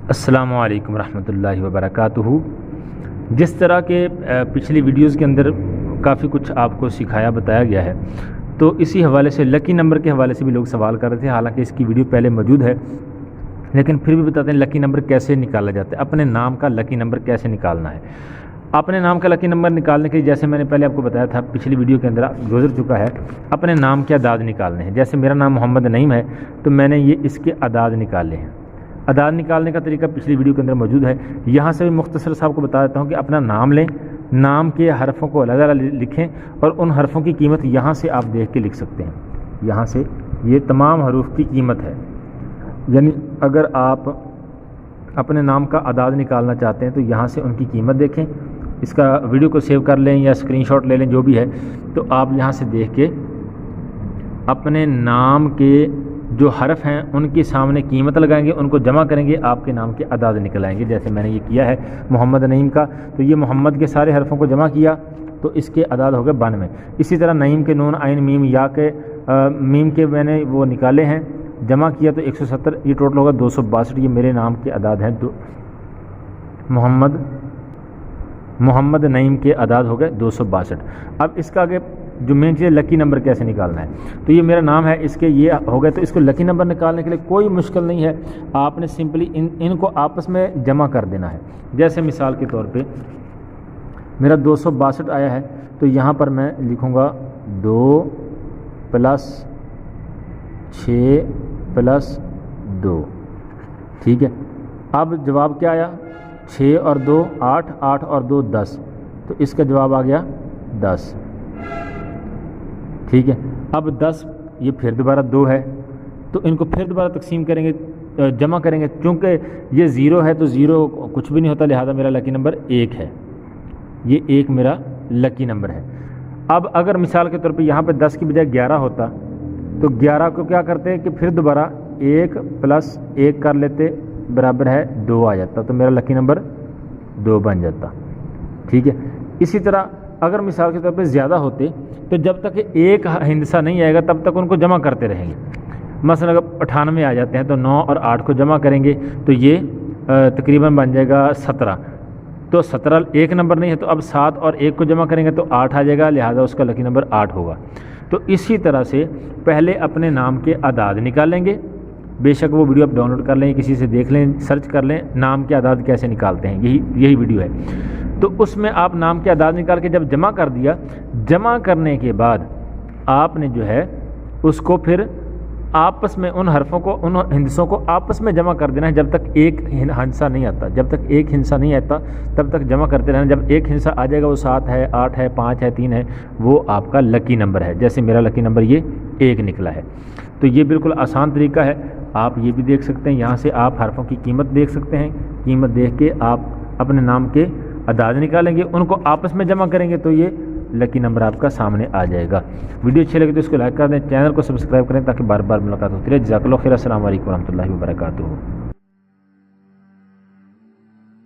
السلام علیکم ورحمۃ اللہ وبرکاتہ۔ جس طرح کے پچھلی ویڈیوز کے اندر کافی کچھ آپ کو سکھایا بتایا گیا ہے، تو اسی حوالے سے لکی نمبر کے حوالے سے بھی لوگ سوال کر رہے تھے، حالانکہ اس کی ویڈیو پہلے موجود ہے، لیکن پھر بھی بتاتے ہیں لکی نمبر کیسے نکالا جاتا ہے، اپنے نام کا لکی نمبر کیسے نکالنا ہے۔ اپنے نام کا لکی نمبر نکالنے کے لیے جیسے میں نے پہلے آپ کو بتایا تھا، پچھلی ویڈیو کے اندر گزر چکا ہے، اپنے نام کے اعداد نکالنے ہیں۔ جیسے میرا نام محمد نعیم ہے، تو میں نے یہ اس کے اعداد نکالے ہیں۔ اعداد نکالنے کا طریقہ پچھلی ویڈیو کے اندر موجود ہے، یہاں سے بھی مختصر صاحب کو بتا دیتا ہوں کہ اپنا نام لیں، نام کے حرفوں کو علیحدہ لکھیں اور ان حرفوں کی قیمت یہاں سے آپ دیکھ کے لکھ سکتے ہیں۔ یہاں سے یہ تمام حروف کی قیمت ہے، یعنی اگر آپ اپنے نام کا اعداد نکالنا چاہتے ہیں تو یہاں سے ان کی قیمت دیکھیں، اس کا ویڈیو کو سیو کر لیں یا اسکرین شاٹ لے لیں، جو بھی ہے، تو آپ یہاں سے دیکھ کے اپنے نام کے جو حرف ہیں ان کے سامنے قیمت لگائیں گے، ان کو جمع کریں گے، آپ کے نام کے اعداد نکل آئیں گے۔ جیسے میں نے یہ کیا ہے محمد نعیم کا، تو یہ محمد کے سارے حرفوں کو جمع کیا تو اس کے اعداد ہو گئے 92۔ اسی طرح نعیم کے نون عین میم یا کے میم کے میں نے وہ نکالے ہیں، جمع کیا تو 170، یہ ٹوٹل ہوگا 262۔ یہ میرے نام کے اعداد ہیں، تو محمد نعیم کے اعداد ہو گئے 262۔ اب اس کا آگے جو مین چیز لکی نمبر کیسے نکالنا ہے، تو یہ میرا نام ہے، اس کے یہ ہو گئے، تو اس کو لکی نمبر نکالنے کے لیے کوئی مشکل نہیں ہے، آپ نے سمپلی ان کو آپس میں جمع کر دینا ہے۔ جیسے مثال کے طور پہ میرا 262 آیا ہے، تو یہاں پر میں لکھوں گا 2 + 6 + 2، ٹھیک ہے۔ اب جواب کیا آیا، 6 اور 2 8، 8 اور 2 10، تو اس کا جواب آ گیا 10، ٹھیک ہے۔ اب 10 یہ پھر دوبارہ 2 ہے، تو ان کو پھر دوبارہ تقسیم کریں گے، جمع کریں گے، چونکہ یہ 0 ہے تو 0 کچھ بھی نہیں ہوتا، لہذا میرا لکی نمبر 1 ہے، یہ 1 میرا لکی نمبر ہے۔ اب اگر مثال کے طور پہ یہاں پہ 10 کی بجائے 11 ہوتا، تو 11 کو کیا کرتے ہیں کہ پھر دوبارہ 1 + 1 کر لیتے، برابر ہے 2 آ جاتا، تو میرا لکی نمبر 2 بن جاتا، ٹھیک ہے۔ اسی طرح اگر مثال کے طور پہ زیادہ ہوتے تو جب تک ایک ہندسہ نہیں آئے گا تب تک ان کو جمع کرتے رہیں گے۔ مثلا اگر 98 آ جاتے ہیں تو 9 اور 8 کو جمع کریں گے تو یہ تقریباً بن جائے گا 17، تو 17 ایک نمبر نہیں ہے، تو اب 7 اور 1 کو جمع کریں گے تو 8 آ جائے گا، لہذا اس کا لکی نمبر 8 ہوگا۔ تو اسی طرح سے پہلے اپنے نام کے اعداد نکالیں گے، بے شک وہ ویڈیو آپ ڈاؤن لوڈ کر لیں، کسی سے دیکھ لیں، سرچ کر لیں نام کے اعداد کیسے نکالتے ہیں، یہی ویڈیو ہے۔ تو اس میں آپ نام کے اعداد نکال کے جب جمع کر دیا، جمع کرنے کے بعد آپ نے جو ہے اس کو پھر آپس میں ان حرفوں کو، ان ہندسوں کو آپس میں جمع کر دینا ہے، جب تک ایک ہندسہ نہیں آتا، جب تک ایک ہندسہ نہیں آتا تب تک جمع کرتے رہنا۔ جب ایک ہندسہ آ جائے گا، وہ 7 ہے، 8 ہے، 5 ہے، 3 ہے، وہ آپ کا لکی نمبر ہے۔ جیسے میرا لکی نمبر یہ 1 نکلا ہے، تو یہ بالکل آسان طریقہ ہے، آپ یہ بھی دیکھ سکتے ہیں، یہاں سے آپ حرفوں کی قیمت دیکھ سکتے ہیں، قیمت دیکھ کے آپ اپنے نام کے اعداد نکالیں گے، ان کو آپس میں جمع کریں گے تو یہ لکی نمبر آپ کا سامنے آ جائے گا۔ ویڈیو اچھی لگے تو اس کو لائک کر دیں، چینل کو سبسکرائب کریں تاکہ بار بار ملاقات ہوتی رہے۔ جزاک اللہ خیر، السلام علیکم ورحمۃ اللہ وبرکاتہ۔